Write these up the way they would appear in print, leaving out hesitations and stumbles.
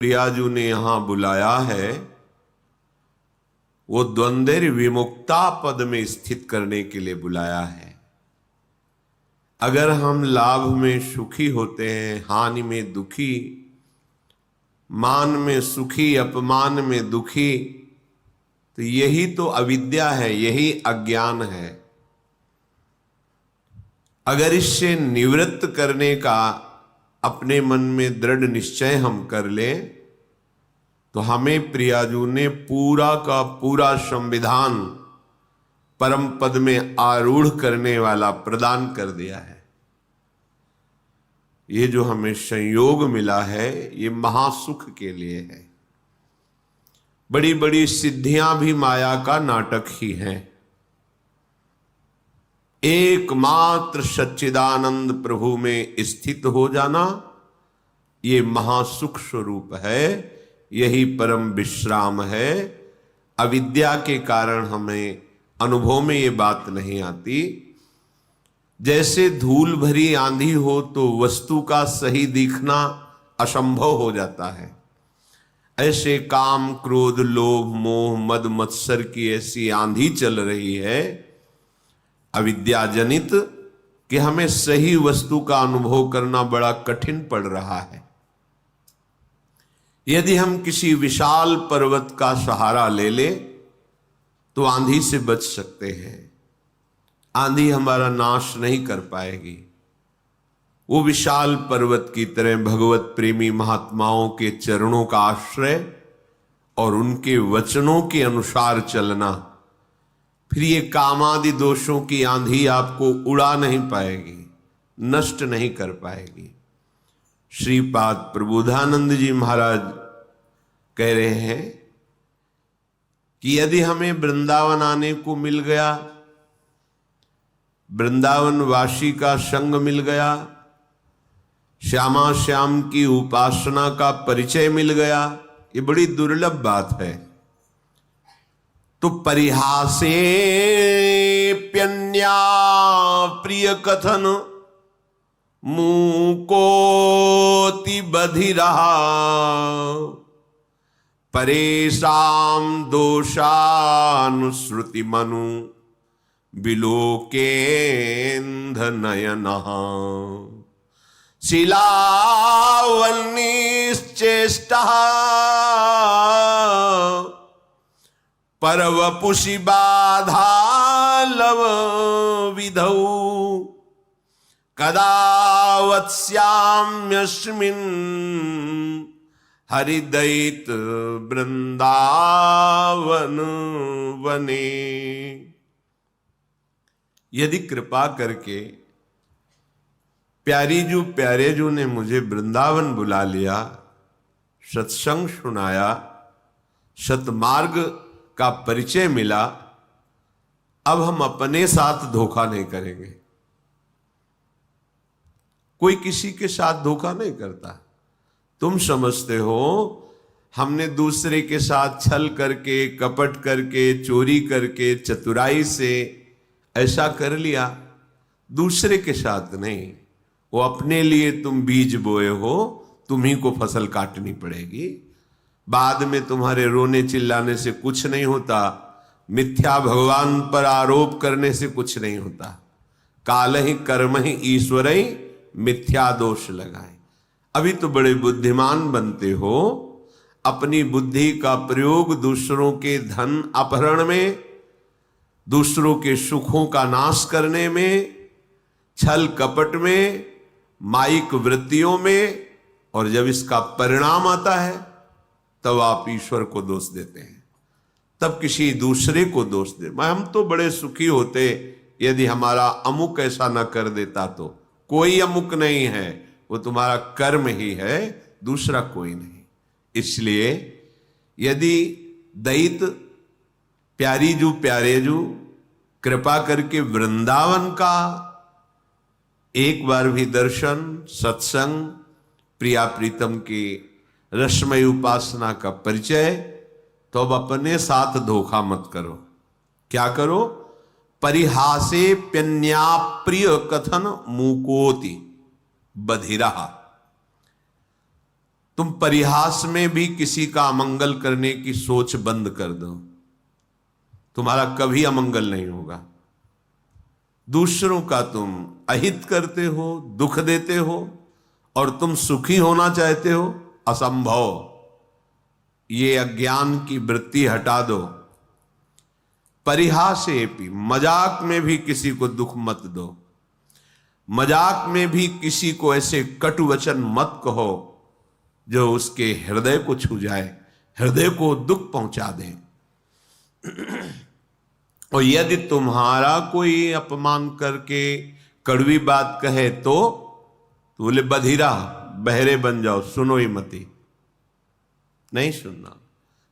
प्रियाजू ने यहां बुलाया है वो द्वंद्व विमुक्ता पद में स्थित करने के लिए बुलाया है। अगर हम लाभ में सुखी होते हैं, हानि में दुखी, मान में सुखी, अपमान में दुखी, तो यही तो अविद्या है, यही अज्ञान है। अगर इससे निवृत्त करने का अपने मन में दृढ़ निश्चय हम कर लें तो हमें प्रियाजू ने पूरा का पूरा संविधान परम पद में आरूढ़ करने वाला प्रदान कर दिया है। ये जो हमें संयोग मिला है ये महासुख के लिए है। बड़ी बड़ी सिद्धियां भी माया का नाटक ही हैं। एकमात्र सच्चिदानंद प्रभु में स्थित हो जाना ये महासुख स्वरूप है, यही परम विश्राम है। अविद्या के कारण हमें अनुभव में ये बात नहीं आती। जैसे धूल भरी आंधी हो तो वस्तु का सही दिखना असंभव हो जाता है, ऐसे काम क्रोध लोभ मोह मद मत्सर की ऐसी आंधी चल रही है अविद्या जनित कि हमें सही वस्तु का अनुभव करना बड़ा कठिन पड़ रहा है। यदि हम किसी विशाल पर्वत का सहारा ले ले तो आंधी से बच सकते हैं। आंधी हमारा नाश नहीं कर पाएगी। वो विशाल पर्वत की तरह भगवत प्रेमी महात्माओं के चरणों का आश्रय और उनके वचनों के अनुसार चलना, फिर ये कामादि दोषों की आंधी आपको उड़ा नहीं पाएगी, नष्ट नहीं कर पाएगी। श्रीपाद प्रबोधानंद जी महाराज कह रहे हैं कि यदि हमें वृंदावन आने को मिल गया, वृंदावन वासी का संग मिल गया, श्यामा श्याम की उपासना का परिचय मिल गया, ये बड़ी दुर्लभ बात है। तो परिहासे प्यन्या प्रिय कथन मूकोति बधिरहा परेशाम दोषानुश्रुति मनु बिलोकेन्ध नयनः शिलावन्निश्चेष्टः परवपुषि बाधा लव विधौ कदा वत्स्याम्यस्मिन् हरिदयित वृंदावन वने। यदि कृपा करके प्यारे जू ने मुझे वृंदावन बुला लिया, सत्संग सुनाया, सतमार्ग का परिचय मिला, अब हम अपने साथ धोखा नहीं करेंगे। कोई किसी के साथ धोखा नहीं करता। तुम समझते हो हमने दूसरे के साथ छल करके, कपट करके, चोरी करके, चतुराई से ऐसा कर लिया, दूसरे के साथ नहीं। वो अपने लिए तुम बीज बोए हो, तुम्ही को फसल काटनी पड़ेगी। बाद में तुम्हारे रोने चिल्लाने से कुछ नहीं होता, मिथ्या भगवान पर आरोप करने से कुछ नहीं होता। काल ही कर्म ही ईश्वर ही मिथ्या दोष लगाए। अभी तो बड़े बुद्धिमान बनते हो, अपनी बुद्धि का प्रयोग दूसरों के धन अपहरण में, दूसरों के सुखों का नाश करने में, छल कपट में, माइक वृत्तियों में, और जब इसका परिणाम आता है तब आप ईश्वर को दोष देते हैं, तब किसी दूसरे को दोष दे। हम तो बड़े सुखी होते यदि हमारा अमुक ऐसा न कर देता। तो कोई अमुक नहीं है, वो तुम्हारा कर्म ही है, दूसरा कोई नहीं। इसलिए यदि दैत प्यारे जू कृपा करके वृंदावन का एक बार भी दर्शन, सत्संग, प्रिया प्रीतम की रसमय उपासना का परिचय, तो अब अपने साथ धोखा मत करो। क्या करो? परिहासे प्यन्या प्रिय कथन मूकोति बधिरा। तुम परिहास में भी किसी का अमंगल करने की सोच बंद कर दो, तुम्हारा कभी अमंगल नहीं होगा। दूसरों का तुम अहित करते हो, दुख देते हो, और तुम सुखी होना चाहते हो, असंभव। ये अज्ञान की वृत्ति हटा दो। परिहासे भी, मजाक में भी किसी को दुख मत दो, मजाक में भी किसी को ऐसे कटु वचन मत कहो जो उसके हृदय को छू जाए, हृदय को दुख पहुंचा दे। और यदि तुम्हारा कोई अपमान करके कड़वी बात कहे तो बोले बधिरा, बहरे बन जाओ, सुनो ही मती, नहीं सुनना।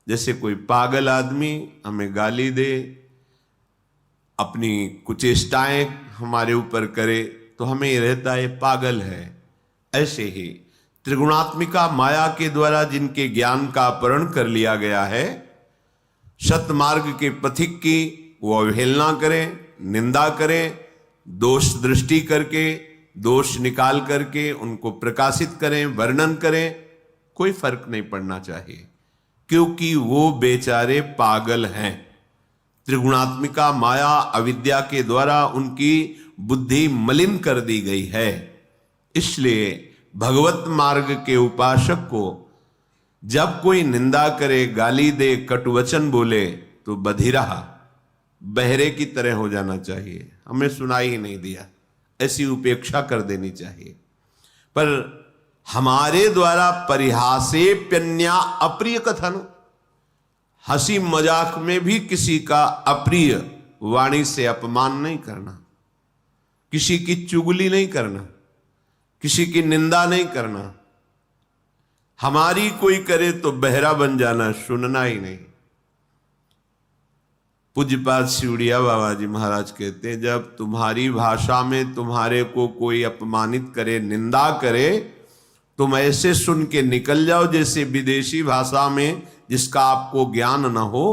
जैसे कोई पागल आदमी हमें गाली दे, अपनी कुचेष्टाएं हमारे ऊपर करे, तो हमें ये रहता है पागल है। ऐसे ही त्रिगुणात्मिका माया के द्वारा जिनके ज्ञान का अपहरण कर लिया गया है, सतमार्ग के पथिक की वो अवहेलना करें, निंदा करें, दोष दृष्टि करके, दोष निकाल करके उनको प्रकाशित करें, वर्णन करें, कोई फर्क नहीं पड़ना चाहिए, क्योंकि वो बेचारे पागल हैं। त्रिगुणात्मिका माया अविद्या के द्वारा उनकी बुद्धि मलिन कर दी गई है। इसलिए भगवत मार्ग के उपासक को जब कोई निंदा करे, गाली दे, कटुवचन बोले, तो बधिरा, बहरे की तरह हो जाना चाहिए, हमें सुनाई ही नहीं दिया, ऐसी उपेक्षा कर देनी चाहिए। पर हमारे द्वारा परिहासेप्यन्या अप्रिय कथन, हंसी मजाक में भी किसी का अप्रिय वाणी से अपमान नहीं करना, किसी की चुगली नहीं करना, किसी की निंदा नहीं करना। हमारी कोई करे तो बहरा बन जाना, सुनना ही नहीं। पूज्यपाद शिवड़िया बाबा जी महाराज कहते हैं, जब तुम्हारी भाषा में तुम्हारे को कोई अपमानित करे, निंदा करे, तुम ऐसे सुन के निकल जाओ जैसे विदेशी भाषा में जिसका आपको ज्ञान न हो,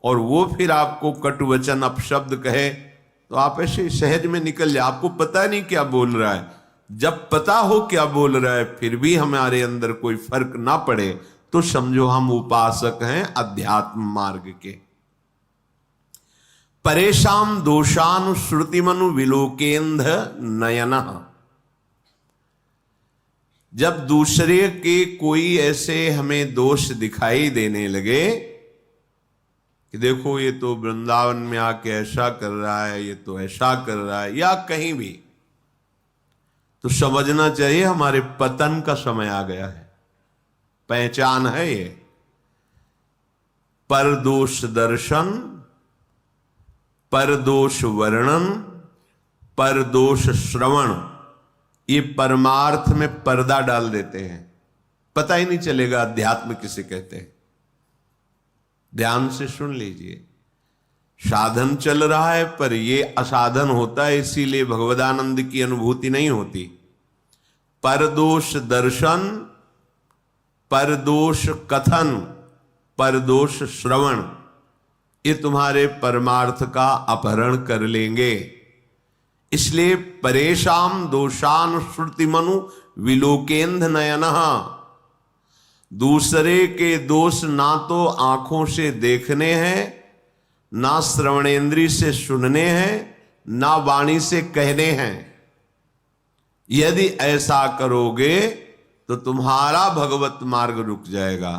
और वो फिर आपको कटुवचन अपशब्द कहे, तो आप ऐसे सहज में निकल जाए, आपको पता नहीं क्या बोल रहा है। जब पता हो क्या बोल रहा है फिर भी हमारे अंदर कोई फर्क ना पड़े, तो समझो हम उपासक हैं अध्यात्म मार्ग के। परेशान दोषानुश्रुतिमनु विलोकेंध नयन, जब दूसरे के कोई ऐसे हमें दोष दिखाई देने लगे कि देखो ये तो वृंदावन में आके ऐसा कर रहा है, ये तो ऐसा कर रहा है, या कहीं भी, तो समझना चाहिए हमारे पतन का समय आ गया है। पहचान है ये, परदोष दर्शन, परदोष वर्णन, परदोष श्रवण, ये परमार्थ में पर्दा डाल देते हैं, पता ही नहीं चलेगा अध्यात्म किसे कहते हैं। ध्यान से सुन लीजिए, साधन चल रहा है पर ये असाधन होता है, इसीलिए भगवदानंद की अनुभूति नहीं होती। परदोष दर्शन, परदोष कथन, परदोष श्रवण, ये तुम्हारे परमार्थ का अपहरण कर लेंगे। इसलिए परेशान दोषान श्रुतिमनु विलोकेंध नयनः, दूसरे के दोष ना तो आंखों से देखने हैं, ना श्रवणेंद्री से सुनने हैं, ना वाणी से कहने हैं। यदि ऐसा करोगे तो तुम्हारा भगवत मार्ग रुक जाएगा।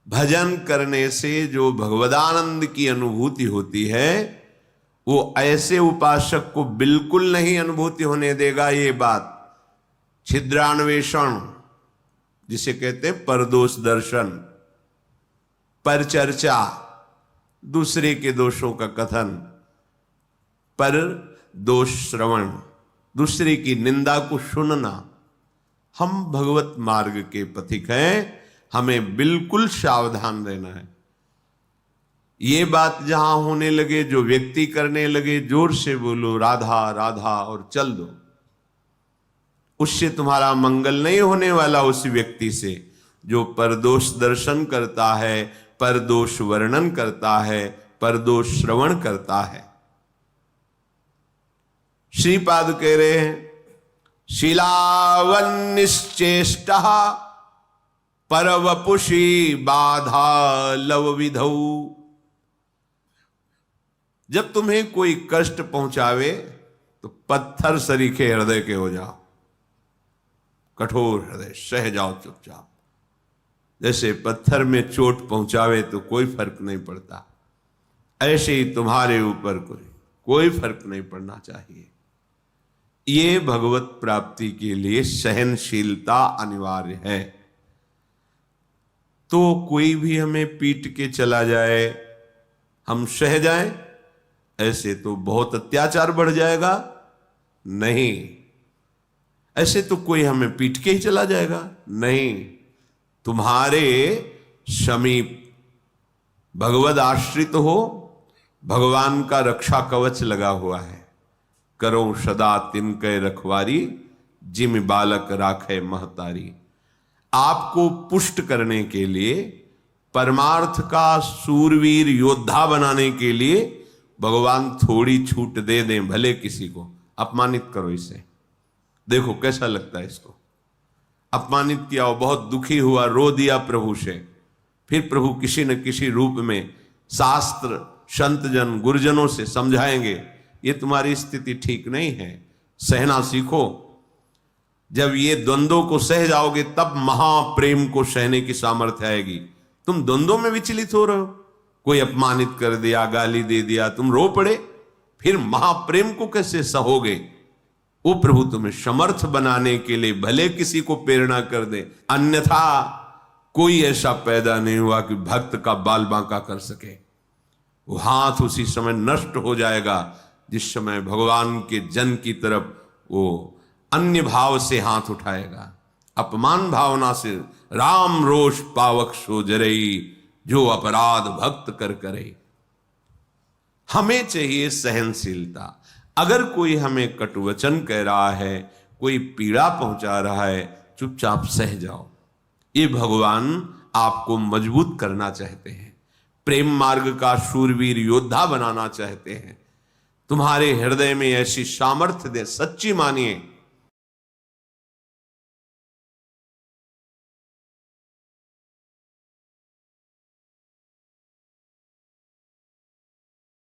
भजन करने से जो भगवदानंद की अनुभूति होती है वो ऐसे उपासक को बिल्कुल नहीं अनुभूति होने देगा। ये बात छिद्रान्वेषण जिसे कहते हैं, परदोष दर्शन, पर चर्चा, दूसरे के दोषों का कथन, पर दोष श्रवण, दूसरे की निंदा को सुनना। हम भगवत मार्ग के पथिक हैं, हमें बिल्कुल सावधान रहना है। ये बात जहां होने लगे, जो व्यक्ति करने लगे, जोर से बोलो राधा राधा और चल दो, उससे तुम्हारा मंगल नहीं होने वाला। उस व्यक्ति से जो परदोष दर्शन करता है, परदोष वर्णन करता है, परदोष श्रवण करता है। श्रीपाद कह रहे हैं, शीलावन्निश्चेष्टः परवपुषी बाधा लव विधौ। जब तुम्हें कोई कष्ट पहुंचावे तो पत्थर सरीखे हृदय के हो जाओ, कठोर हृदय, सह जाओ चुपचाप। जैसे पत्थर में चोट पहुंचावे तो कोई फर्क नहीं पड़ता, ऐसे ही तुम्हारे ऊपर कोई फर्क नहीं पड़ना चाहिए। ये भगवत प्राप्ति के लिए सहनशीलता अनिवार्य है। तो कोई भी हमें पीट के चला जाए, हम सह जाएं, ऐसे तो बहुत अत्याचार बढ़ जाएगा। नहीं, ऐसे तो कोई हमें पीट के ही चला जाएगा, नहीं। तुम्हारे समीप भगवद आश्रित हो, भगवान का रक्षा कवच लगा हुआ है। करो सदा तिनके रखवारी, जिम बालक राखे महतारी। आपको पुष्ट करने के लिए, परमार्थ का सूरवीर योद्धा बनाने के लिए भगवान थोड़ी छूट दे दें, भले किसी को अपमानित करो इसे। देखो कैसा लगता है इसको। अपमानित किया, वो बहुत दुखी हुआ, रो दिया प्रभु से। फिर प्रभु किसी न किसी रूप में शास्त्र, संतजन, गुरुजनों से समझाएंगे, ये तुम्हारी स्थिति ठीक नहीं है, सहना सीखो। जब ये द्वंद्वों को सह जाओगे तब महाप्रेम को सहने की सामर्थ्य आएगी। तुम द्वंद्वों में विचलित हो रहे हो, कोई अपमानित कर दिया, गाली दे दिया, तुम रो पड़े, फिर महाप्रेम को कैसे सहोगे? वो प्रभु तुम्हें समर्थ बनाने के लिए भले किसी को प्रेरणा कर दे, अन्यथा कोई ऐसा पैदा नहीं हुआ कि भक्त का बाल बांका कर सके। वो हाथ उसी समय नष्ट हो जाएगा जिस समय भगवान के जन की तरफ वो अन्य भाव से हाथ उठाएगा। अपमान भावना से राम रोष पावक सो जरई, जो अपराध भक्त कर करे। हमें चाहिए सहनशीलता। अगर कोई हमें कटुवचन कह रहा है, कोई पीड़ा पहुंचा रहा है, चुपचाप सह जाओ। ये भगवान आपको मजबूत करना चाहते हैं, प्रेम मार्ग का शूरवीर योद्धा बनाना चाहते हैं। तुम्हारे हृदय में ऐसी सामर्थ्य दे, सच्ची मानिए